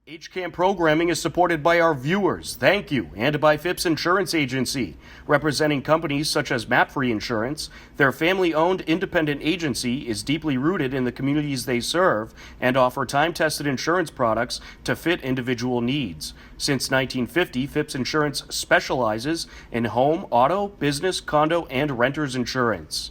HCAM programming is supported by our viewers, thank you, and by Phipps Insurance Agency, representing companies such as MapFree Insurance. Their family-owned independent agency is deeply rooted in the communities they serve and offer time-tested insurance products to fit individual needs. Since 1950, Phipps Insurance specializes in home, auto, business, condo, and renters insurance.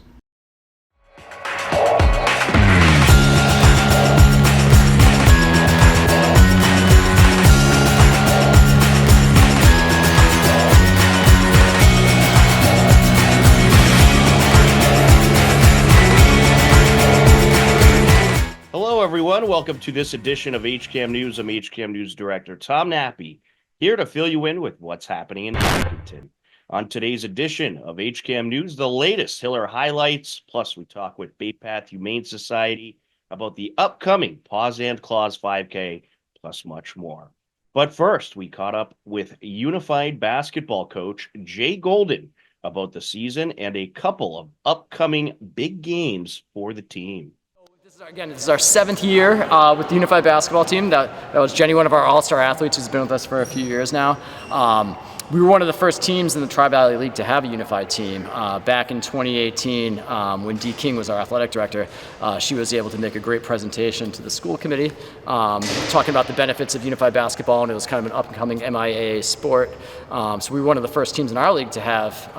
Hello, everyone. Welcome to this edition of HCAM News. I'm HCAM News Director Tom Nappy, here to fill you in with what's happening in Hopkinton. On today's edition of HCAM News, the latest Hiller highlights, plus we talk with Bay Path Humane Society about the upcoming Paws and Claws 5K, plus much more. But first, we caught up with Unified basketball coach Jay Golden about the season and a couple of upcoming big games for the team. This is our 7th year with the Unified basketball team. That was Jenny, one of our all-star athletes who's been with us for a few years now. We were one of the first teams in the Tri-Valley League to have a unified team. Back in 2018, when Dee King was our athletic director, she was able to make a great presentation to the school committee, talking about the benefits of unified basketball, and it was kind of an up-and-coming MIAA sport. So we were one of the first teams in our league to have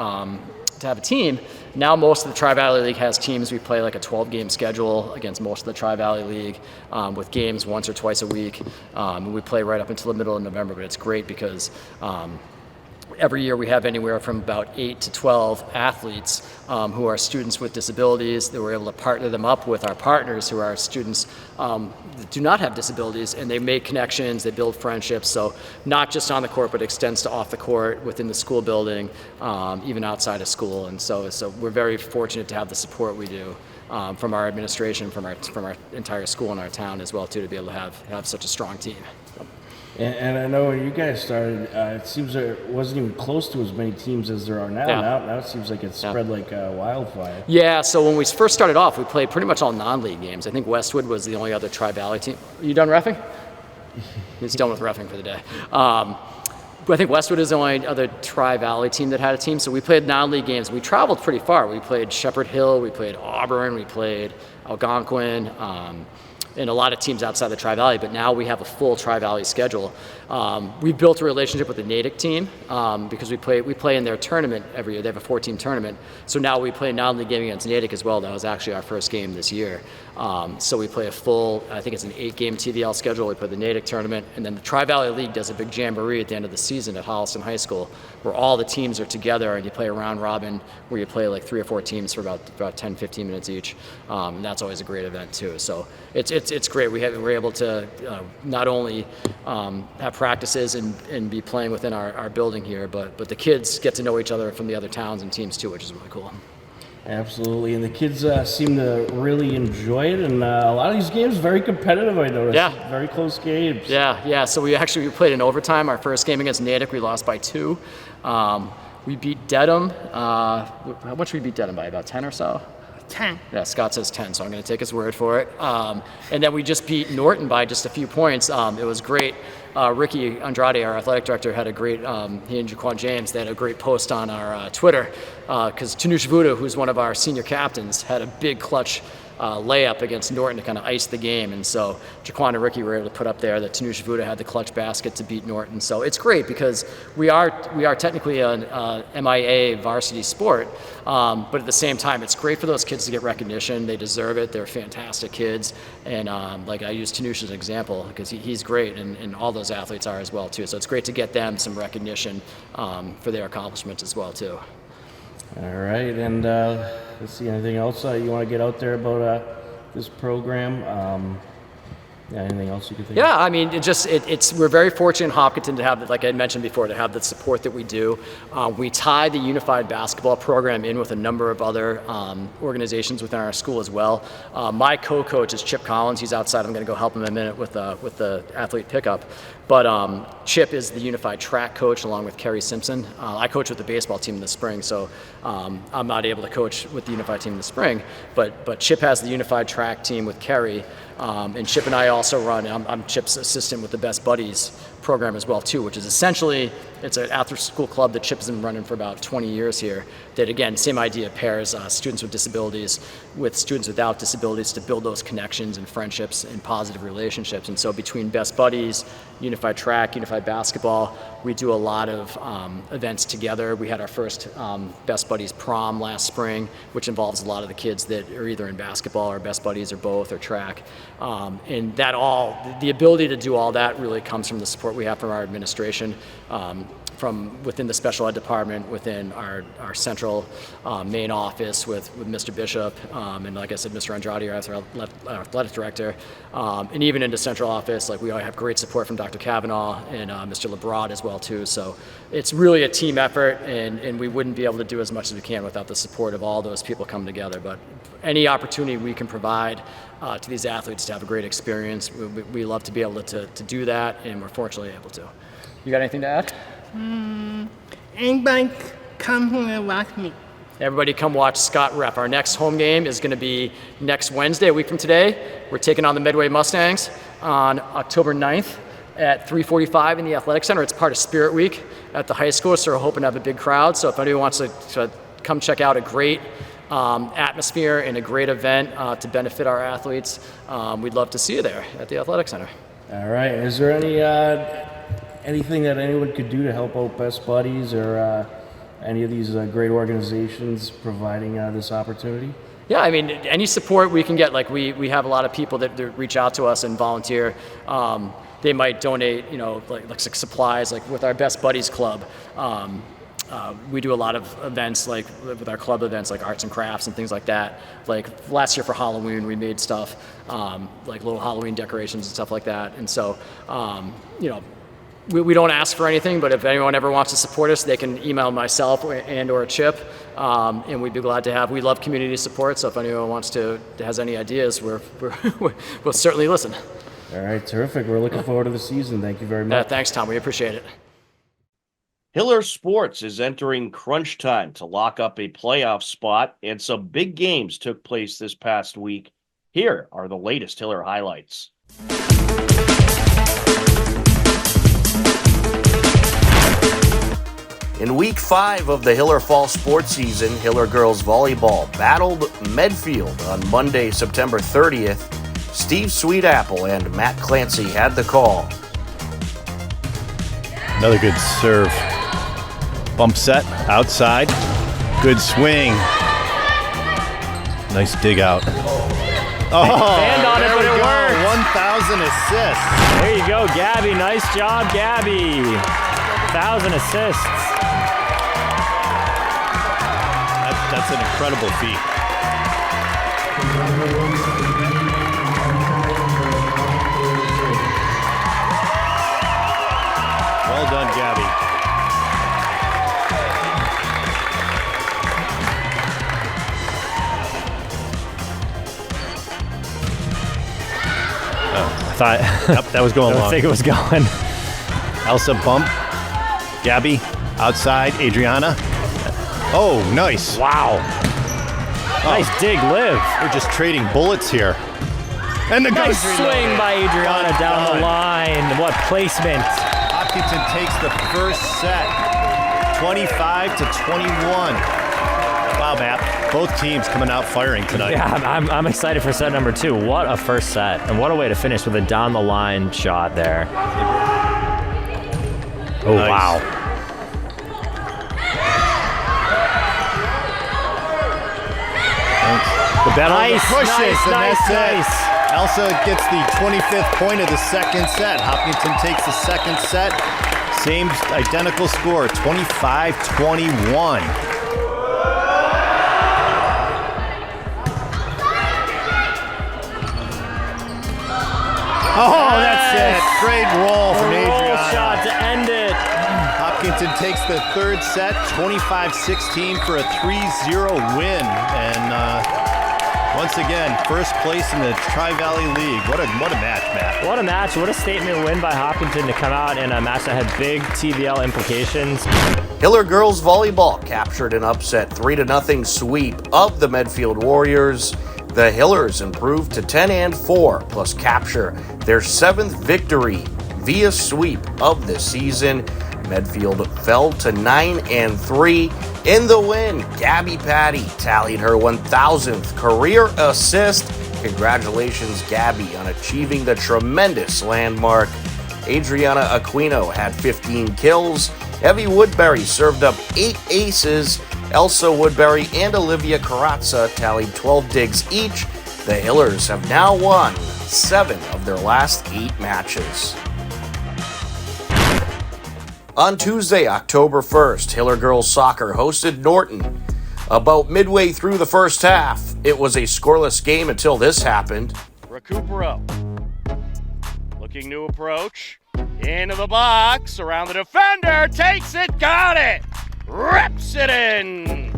a team. Now most of the Tri-Valley League has teams. We play like a 12-game schedule against most of the Tri-Valley League with games once or twice a week. We play right up until the middle of November, but it's great because every year we have anywhere from about 8 to 12 athletes who are students with disabilities that we're able to partner them up with our partners who are students that do not have disabilities, and they make connections, they build friendships, so not just on the court but extends to off the court, within the school building, even outside of school. And so we're very fortunate to have the support we do from our administration, from our entire school and our town as well too, to be able to have such a strong team. And I know when you guys started, it seems there wasn't even close to as many teams as there are now. Yeah. Now it seems like it's spread like wildfire. Yeah, so when we first started off, we played pretty much all non-league games. I think Westwood was the only other Tri-Valley team. Are you done reffing? He's done with reffing for the day. But I think Westwood is the only other Tri-Valley team that had a team. So we played non-league games. We traveled pretty far. We played Shepherd Hill, we played Auburn, we played Algonquin, and a lot of teams outside the Tri-Valley, but now we have a full Tri-Valley schedule. We've built a relationship with the Natick team because we play in their tournament every year. They have a 14 tournament. So now we play a non-league game against Natick as well. That was actually our first game this year. So we play a full, I think it's an 8-game TVL schedule. We play the Natick tournament, and then the Tri-Valley League does a big jamboree at the end of the season at Holliston High School, where all the teams are together and you play a round robin where you play like 3 or 4 teams for about 10, 15 minutes each. And that's always a great event too. So it's great. We're able to not only have practices and be playing within our building here, but the kids get to know each other from the other towns and teams too, which is really cool. Absolutely, and the kids seem to really enjoy it, and a lot of these games very competitive, I noticed. Yeah. Very close games. Yeah, so we played in overtime. Our first game against Natick, we lost by 2. We beat Dedham. How much did we beat Dedham by? About 10 or so? 10. Yeah, Scott says 10, so I'm going to take his word for it. And then we just beat Norton by just a few points. It was great. Ricky Andrade, our athletic director, had a great, he and Jaquan James, they had a great post on our Twitter because Tanush Vuda, who's one of our senior captains, had a big clutch layup against Norton to kind of ice the game. And so Jaquan and Ricky were able to put up there that Tanush Vuda had the clutch basket to beat Norton. So it's great because we are technically an MIA varsity sport, but at the same time, it's great for those kids to get recognition. They deserve it. They're fantastic kids. And like I use Tanush as an example because he's great, and all those athletes are as well too. So it's great to get them some recognition for their accomplishments as well too. All right, and let's see, anything else you want to get out there about this program? Anything else you could think of? Yeah, I mean, we're very fortunate in Hopkinton to have, like I mentioned before, to have the support that we do. We tie the Unified basketball program in with a number of other organizations within our school as well. My co-coach is Chip Collins. He's outside. I'm going to go help him in a minute with the athlete pickup. But Chip is the Unified track coach along with Kerry Simpson. I coach with the baseball team in the spring, so I'm not able to coach with the Unified team in the spring. But Chip has the Unified track team with Kerry. And Chip and I also run, I'm Chip's assistant with the Best Buddies program as well too, which is essentially, it's an after-school club that Chip's been running for about 20 years here, that again, same idea, pairs students with disabilities with students without disabilities to build those connections and friendships and positive relationships. And so between Best Buddies, Unified Track, Unified Basketball, we do a lot of events together. We had our first Best Buddies prom last spring, which involves a lot of the kids that are either in basketball or Best Buddies or both or track. And that the ability to do all that really comes from the support we have from our administration, from within the special ed department, within our central main office with Mr. Bishop, and like I said, Mr. Andrade, our athletic director, and even into central office, like we all have great support from Dr. Kavanaugh and Mr. Lebrod as well too. So it's really a team effort, and we wouldn't be able to do as much as we can without the support of all those people coming together. But any opportunity we can provide to these athletes to have a great experience, we love to be able to do that, and we're fortunately able to. You got anything to add? Anybody come home and watch me. Everybody come watch Scott rep. Our next home game is going to be next Wednesday, a week from today. We're taking on the Medway Mustangs on October 9th at 3:45 in the Athletic Center. It's part of Spirit Week at the high school, so we're hoping to have a big crowd. So if anybody wants to come check out a great atmosphere and a great event to benefit our athletes, we'd love to see you there at the Athletic Center. All right. Is there anything that anyone could do to help out Best Buddies or any of these great organizations providing this opportunity? Yeah, I mean, any support we can get. Like we have a lot of people that reach out to us and volunteer. They might donate, like supplies, like with our Best Buddies Club. We do a lot of events, like with our club events, like arts and crafts and things like that. Like last year for Halloween, we made stuff, like little Halloween decorations and stuff like that. And so, we don't ask for anything, but if anyone ever wants to support us, they can email myself and or Chip, and we'd be glad to have. We love community support, so if anyone has any ideas, we'll certainly listen. All right, terrific. We're looking forward to the season. Thank you very much. Thanks, Tom. We appreciate it. Hiller Sports is entering crunch time to lock up a playoff spot, and some big games took place this past week. Here are the latest Hiller highlights. In Week 5 of the Hiller Fall sports season, Hiller Girls Volleyball battled Medfield on Monday, September 30th. Steve Sweetapple and Matt Clancy had the call. Another good serve. Bump set, outside. Good swing. Nice dig out. Oh, Stand on it, but it worked. 1,000 assists. There you go, Gabby. Nice job, Gabby. 1,000 assists. That's an incredible feat. Well done, Gabby. I thought Yep, that was going I long. think it was going. Elsa bump. Gabby outside. Adriana. Oh, nice. Wow. Nice dig, Liv. We're just trading bullets here. And the Nice gun's swing reloaded. by Adriana Well down the done. line. What placement. Hopkinton takes the first set, 25-21. Wow, Matt. Both teams coming out firing tonight. Yeah, I'm excited for set number 2. What a first set. And what a way to finish with a down the line shot there. Oh, Nice. wow. The battle of the Nice, pushes, and nice, that's it. nice. Elsa gets the 25th point of the second set. Hopkinton takes the second set. Same identical score, 25-21. Oh, that's it. Great roll from Roll Adriana. shot to end it. Hopkinton takes the third set, 25-16 for a 3-0 win. And once again, first place in the Tri-Valley League. What a match, Matt. What a match. What a statement win by Hopkinton to come out in a match that had big TVL implications. Hiller Girls Volleyball captured an upset 3-0 sweep of the Medfield Warriors. The Hillers improved to 10-4, plus capture their 7th victory via sweep of the season. Medfield fell to 9-3. In the win, Gabby Patty tallied her 1,000th career assist. Congratulations, Gabby, on achieving the tremendous landmark. Adriana Aquino had 15 kills. Evie Woodbury served up 8 aces. Elsa Woodbury and Olivia Carazza tallied 12 digs each. The Hillers have now won 7 of their last 8 matches. On Tuesday, October 1st, Hiller Girls Soccer hosted Norton. About midway through the first half, it was a scoreless game until this happened. Recupero looking to approach. Into the box, around the defender, takes it, got it! Rips it in!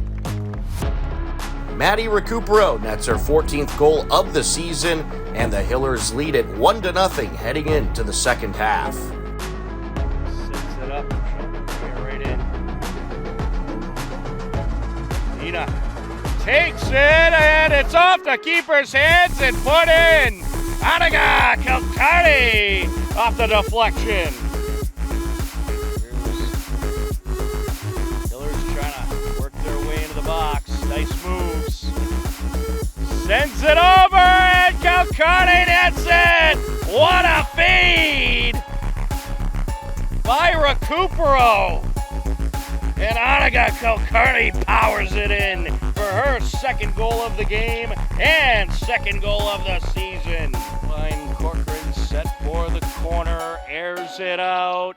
Maddie Recupero nets her 14th goal of the season, and the Hillers lead it 1-0 heading into the second half. Sets it up, right in. Nina takes it, and it's off the keeper's hands and put in! Anaga Kilcarty off the deflection. Hillers trying to work their way into the box. Nice moves. Sends it over and Kilcarty nets it. What a feed by Recupero. And Anaga Kilcarty powers it in for her second goal of the game and second goal of the season. Line Corcoran set for the corner, airs it out.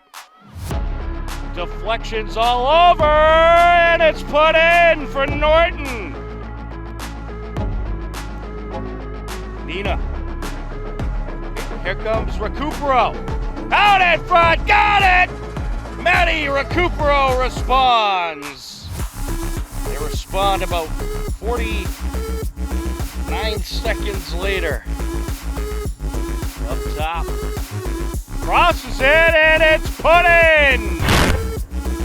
Deflections all over, and it's put in for Norton. Nina. Here comes Recupero. Out in front, got it! Maddie Recupero responds. They respond about 49 seconds later. Up top. Crosses it and it's put in.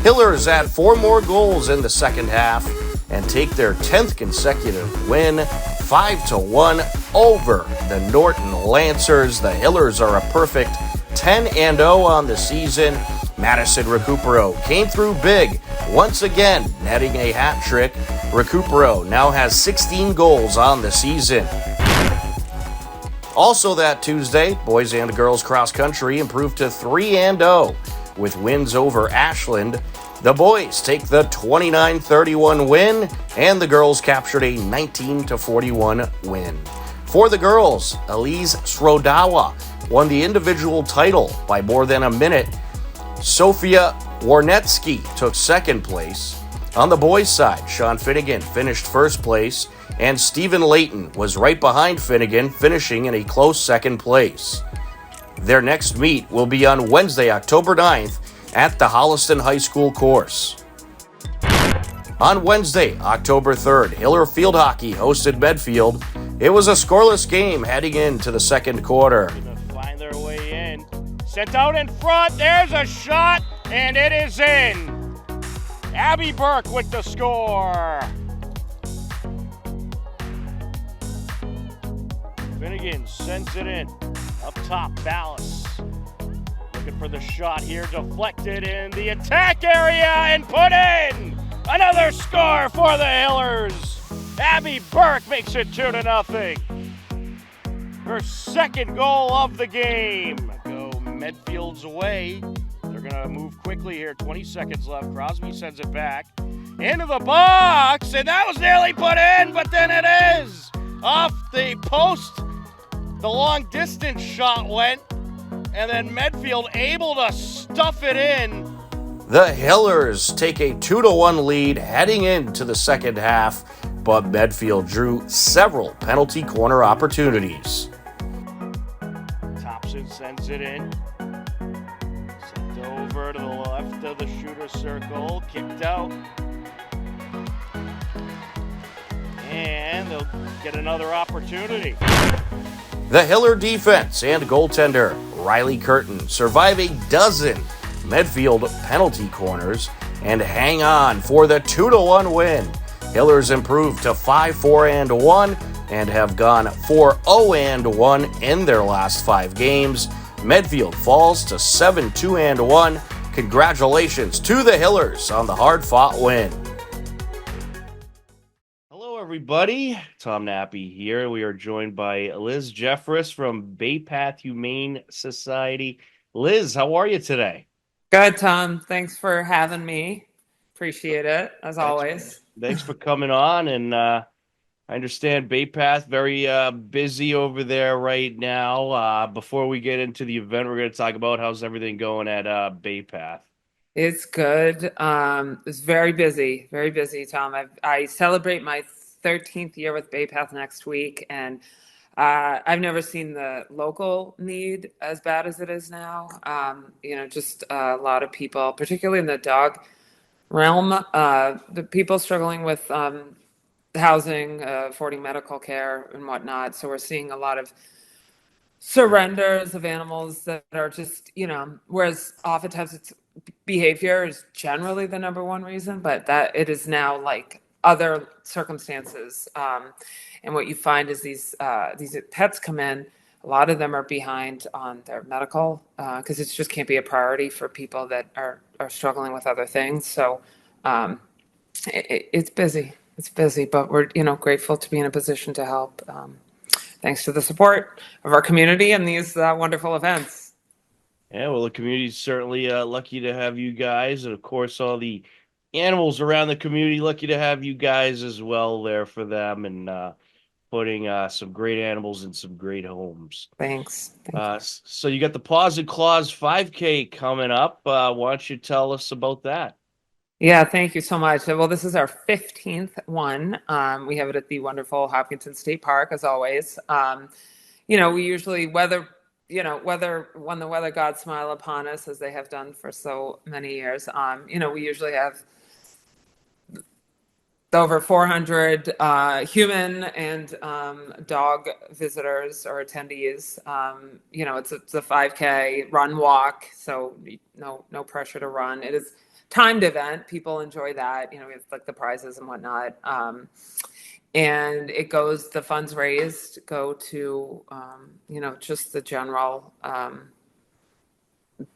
Hillers add 4 more goals in the second half and take their 10th consecutive win, 5-1 over the Norton Lancers. The Hillers are a perfect 10-0 on the season. Madison Recupero came through big, once again netting a hat trick. Recupero now has 16 goals on the season. Also that Tuesday, boys and girls cross country improved to 3-0 with wins over Ashland. The boys take the 29-31 win, and the girls captured a 19-41 win. For the girls, Elise Srodawa won the individual title by more than a minute. Sofia Warnetsky took second place. On the boys' side, Sean Finnegan finished first place, and Stephen Layton was right behind Finnegan, finishing in a close second place. Their next meet will be on Wednesday, October 9th at the Holliston High School course. On Wednesday, October 3rd, Hiller Field Hockey hosted Medfield. It was a scoreless game heading into the second quarter. Gonna find their way in. Sent out in front, there's a shot, and it is in. Abby Burke with the score. Finnegan sends it in. Up top, Ballas. Looking for the shot here, deflected in the attack area and put in. Another score for the Hillers. Abby Burke makes it 2-0. Her second goal of the game. Go Medfield's way. They're going to move quickly here. 20 seconds left. Crosby sends it back into the box, and that was nearly put in, but then it is. Off the post, the long distance shot went, and then Medfield able to stuff it in. The Hillers take a 2-1 lead heading into the second half, but Medfield drew several penalty corner opportunities. Thompson sends it in. Sent over to the left of the shooter circle. Kicked out. And they'll get another opportunity. The Hiller defense and goaltender Riley Curtin survive a dozen Medfield penalty corners and hang on for the 2-1 win. Hillers improved to 5-4-1, and have gone 4-0-1 in their last 5 games. Medfield falls to 7-2-1. Congratulations to the Hillers on the hard-fought win. Hello, everybody. Tom Nappy here. We are joined by Liz Jeffress from Bay Path Humane Society. Liz, how are you today? Good, Tom. Thanks for having me. Appreciate it, as always. Thanks for coming on. And I understand Bay Path very busy over there right now. Before we get into the event, we're going to talk about how's everything going at Bay Path. It's good. It's very busy, Tom. I celebrate my 13th year with Bay Path next week, and I've never seen the local need as bad as it is now. Just a lot of people, particularly in the dog realm, the people struggling with housing, affording medical care and whatnot. So we're seeing a lot of surrenders of animals that are just, whereas oftentimes it's behavior is generally the number one reason, but that it is now like other circumstances. And what you find is these pets come in, a lot of them are behind on their medical because it just can't be a priority for people that are struggling with other things. So it's busy. It's busy, but we're grateful to be in a position to help. Thanks to the support of our community and these wonderful events. Yeah, well, the community's certainly lucky to have you guys, and of course, all the animals around the community lucky to have you guys as well there for them, and putting some great animals in some great homes. Thanks. So you got the Paws and Claws 5K coming up. Why don't you tell us about that? Yeah, thank you so much. Well, this is our 15th one. We have it at the wonderful Hopkinton State Park, as always. We usually when the weather gods smile upon us, as they have done for so many years, we usually have over 400 human and dog visitors or attendees. It's a 5K run walk, so no pressure to run. It is timed event. People enjoy that. We have like the prizes and whatnot. And the funds raised go to, just the general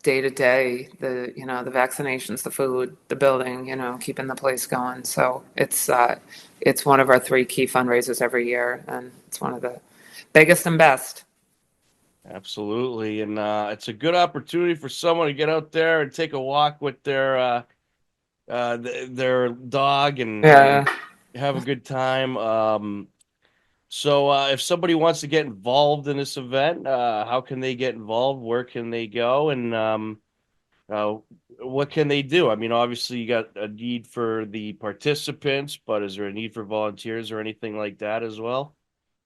day-to-day, the vaccinations, the food, the building, keeping the place going. So it's one of our 3 key fundraisers every year, and it's one of the biggest and best. Absolutely, and it's a good opportunity for someone to get out there and take a walk with their dog and have a good time. So if somebody wants to get involved in this event, how can they get involved? Where can they go? And what can they do? I mean, obviously you got a need for the participants, but is there a need for volunteers or anything like that as well?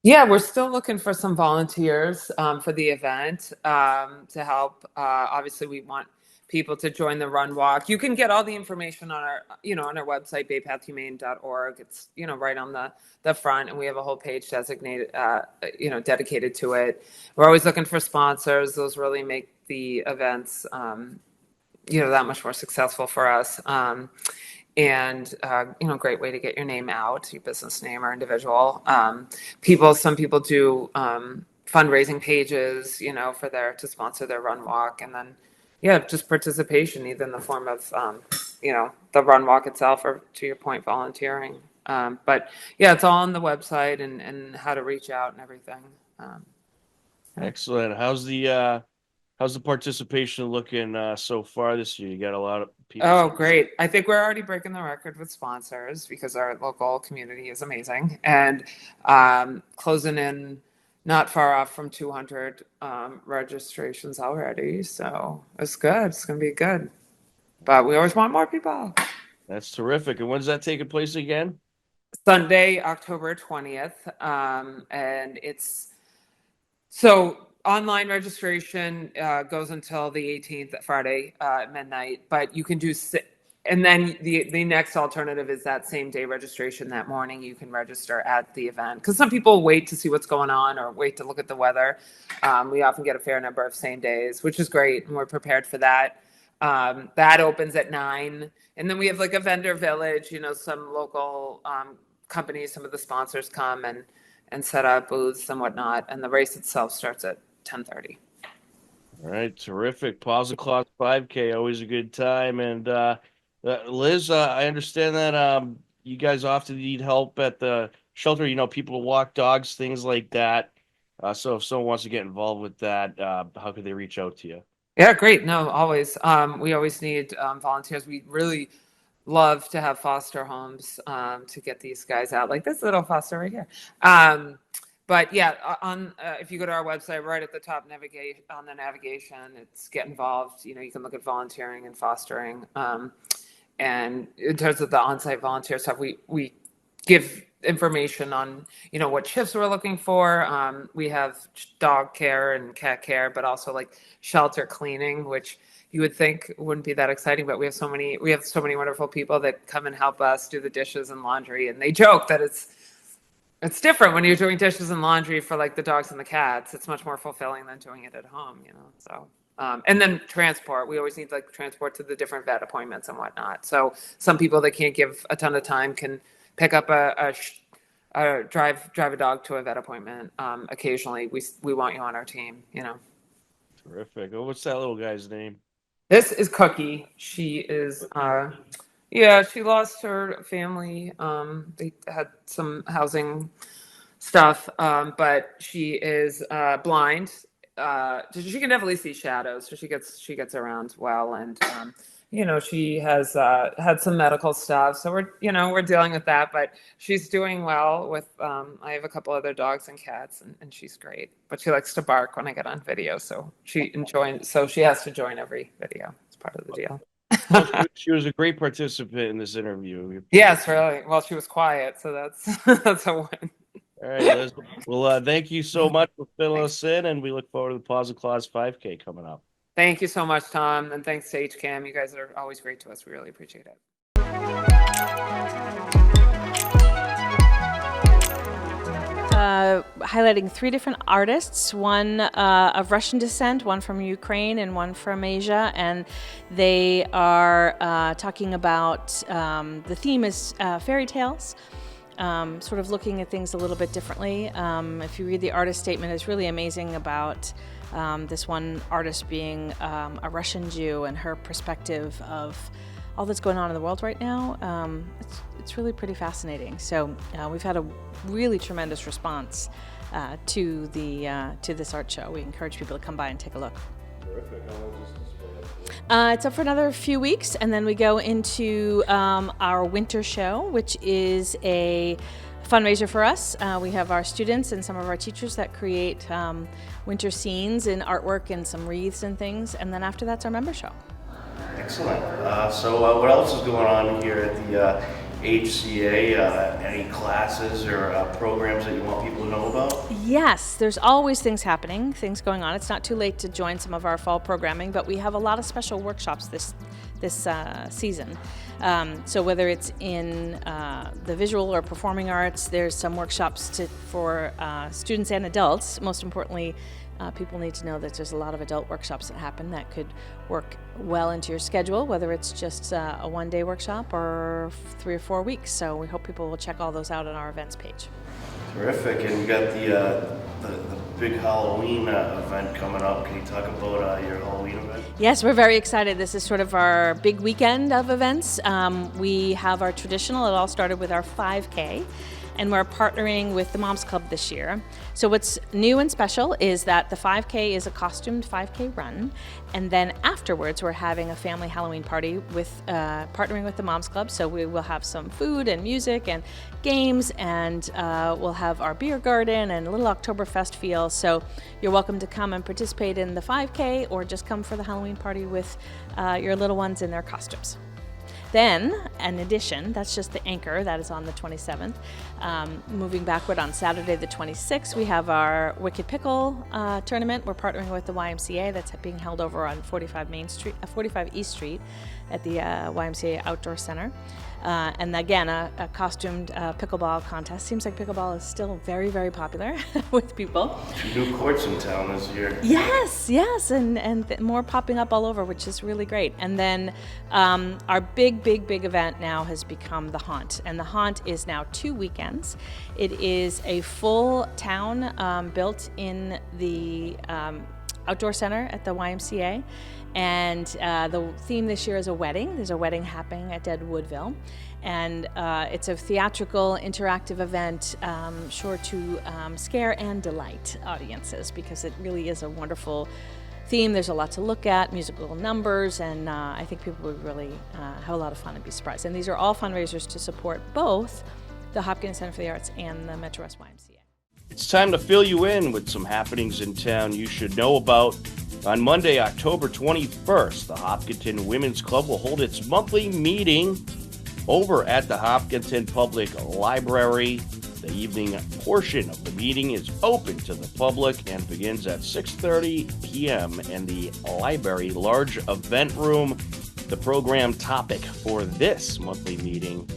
Yeah, we're still looking for some volunteers for the event to help. Obviously, we want people to join the run walk. You can get all the information on our website, baypathhumane.org. It's right on the front, and we have a whole page designated dedicated to it. We're always looking for sponsors. Those really make the events that much more successful for us. And great way to get your name out, your business name or individual. Some people do fundraising pages, to sponsor their run walk, and then just participation, either in the form of the run walk itself, or to your point, volunteering. But it's all on the website and how to reach out and everything. Excellent. How's the participation looking so far this year? You got a lot of people. Oh, great. I think we're already breaking the record with sponsors because our local community is amazing, and closing in not far off from 200 registrations already. So it's good. It's going to be good. But we always want more people. That's terrific. And when's that taking place again? Sunday, October 20th. And it's online registration goes until the 18th, Friday at midnight, but you can do, and then the next alternative is that same day registration that morning. You can register at the event because some people wait to see what's going on or wait to look at the weather. We often get a fair number of same days, which is great, and we're prepared for that. That opens at 9, and then we have like a vendor village. Some local companies, some of the sponsors come and and set up booths and whatnot. And the race itself starts at 10:30. All right, terrific. Plaza Claus 5K, always a good time. And Liz, I understand that you guys often need help at the shelter. People to walk dogs, things like that. So if someone wants to get involved with that, how could they reach out to you? Yeah, great. No, always. We always need volunteers. We really love to have foster homes to get these guys out, like this little foster right here. But yeah, if you go to our website, right at the top, navigate on the navigation, it's get involved. You can look at volunteering and fostering. And in terms of the on-site volunteer stuff, we give information on what shifts we're looking for. We have dog care and cat care, but also like shelter cleaning, which you would think wouldn't be that exciting, but we have so many wonderful people that come and help us do the dishes and laundry, and they joke that it's different when you're doing dishes and laundry for like the dogs and the cats. It's much more fulfilling than doing it at home, so. And then transport. We always need like transport to the different vet appointments and whatnot. So some people that can't give a ton of time can pick up drive a dog to a vet appointment. Occasionally, we want you on our team. Terrific. Oh, what's that little guy's name? This is Cookie. She is she lost her family. They had some housing stuff, but she is blind. She can definitely see shadows, so she gets around well, and she has had some medical stuff, so we're dealing with that, but she's doing well with I have a couple other dogs and cats, and she's great, but she likes to bark when I get on video, so she has to join every video. It's part of the deal. Well, she was a great participant in this interview. Yes, really. Well, she was quiet, so that's a win. All right, Liz. Well, thank you so much for filling us in, and we look forward to the Plaza Claus 5K coming up. Thank you so much, Tom, and thanks to HCAM. You guys are always great to us. We really appreciate it. Highlighting 3 different artists, one of Russian descent, one from Ukraine, and one from Asia, and they are talking about, the theme is fairy tales. Sort of looking at things a little bit differently. If you read the artist statement, it's really amazing about this one artist being a Russian Jew and her perspective of all that's going on in the world right now. It's really pretty fascinating. So we've had a really tremendous response to this art show. We encourage people to come by and take a look. Terrific. How long is this display? It's up for another few weeks, and then we go into our winter show, which is a fundraiser for us. We have our students and some of our teachers that create winter scenes and artwork and some wreaths and things, and then after that's our member show. Excellent. So what else is going on here at the HCA? Any classes or programs that you want people to know about? Yes, there's always things happening, things going on. It's not too late to join some of our fall programming, but we have a lot of special workshops this season. So whether it's in the visual or performing arts, there's some workshops for students and adults. Most importantly, people need to know that there's a lot of adult workshops that happen that could work well into your schedule, whether it's just a one-day workshop or 3 or 4 weeks. So we hope people will check all those out on our events page. Terrific. And we got the big Halloween event coming up. Can you talk about your Halloween event? Yes, we're very excited. This is sort of our big weekend of events. We have our traditional, it all started with our 5K. And we're partnering with the Moms Club this year. So what's new and special is that the 5K is a costumed 5K run, and then afterwards we're having a family Halloween party with partnering with the Moms Club. So we will have some food and music and games, and we'll have our beer garden and a little Oktoberfest feel. So you're welcome to come and participate in the 5K, or just come for the Halloween party with your little ones in their costumes. Then, in addition, that's just the anchor, that is on the 27th. Moving backward, on Saturday the 26th, we have our Wicked Pickle tournament. We're partnering with the YMCA. That's being held over on 45 East Street at the YMCA Outdoor Center. And again, a costumed pickleball contest. Seems like pickleball is still very, very popular with people. 2 new courts in town this year. Yes, and more popping up all over, which is really great. And then our big event event now has become the Haunt, and the Haunt is now 2 weekends. It is a full town built in the outdoor center at the YMCA, and the theme this year is a wedding. There's a wedding happening at Deadwoodville, and it's a theatrical, interactive event, sure to scare and delight audiences, because it really is a wonderful theme. There's a lot to look at, musical numbers, and I think people would really have a lot of fun and be surprised. And these are all fundraisers to support both the Hopkins Center for the Arts and the Metro West YMCA. It's time to fill you in with some happenings in town you should know about. On Monday, October 21st, the Hopkinton Women's Club will hold its monthly meeting over at the Hopkinton Public Library. The evening portion of the meeting is open to the public and begins at 6:30 p.m. in the library large event room. The program topic for this monthly meeting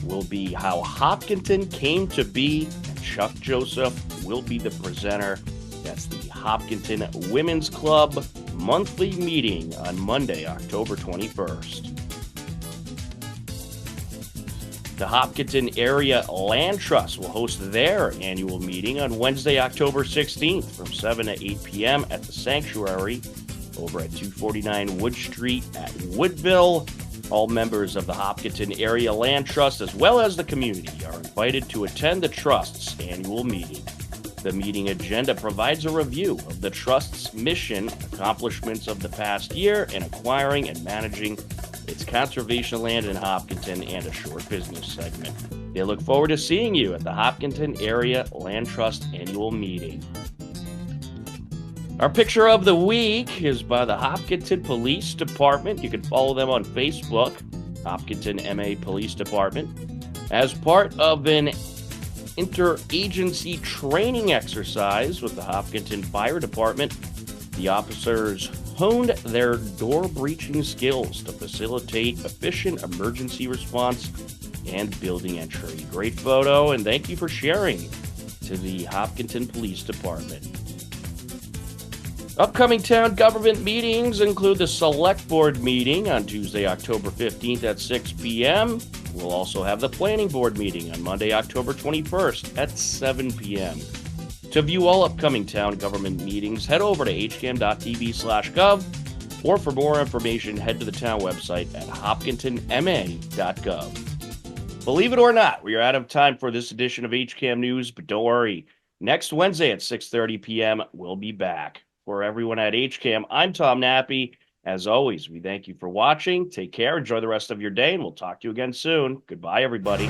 will be how Hopkinton came to be, and Chuck Joseph will be the presenter. That's the Hopkinton Women's Club monthly meeting on Monday, October 21st. The Hopkinton Area Land Trust will host their annual meeting on Wednesday, October 16th from 7 to 8 p.m. at the Sanctuary over at 249 Wood Street at Woodville. All members of the Hopkinton Area Land Trust, as well as the community, are invited to attend the Trust's annual meeting. The meeting agenda provides a review of the Trust's mission, accomplishments of the past year, and acquiring and managing its conservation land in Hopkinton, and a short business segment. They look forward to seeing you at the Hopkinton Area Land Trust annual meeting. Our picture of the week is by the Hopkinton Police Department. You can follow them on Facebook, Hopkinton MA Police Department. As part of an interagency training exercise with the Hopkinton Fire Department, the officers honed their door breaching skills to facilitate efficient emergency response and building entry. Great photo, and thank you for sharing to the Hopkinton Police Department. Upcoming town government meetings include the Select Board meeting on Tuesday, October 15th at 6 p.m. We'll also have the Planning Board meeting on Monday, October 21st at 7 p.m. To view all upcoming town government meetings, head over to hcam.tv/gov, or for more information, head to the town website at hopkintonma.gov. Believe it or not, we are out of time for this edition of HCAM News, but don't worry. Next Wednesday at 6:30 p.m., we'll be back. For everyone at HCAM, I'm Tom Nappy. As always, we thank you for watching. Take care, enjoy the rest of your day, and we'll talk to you again soon. Goodbye, everybody.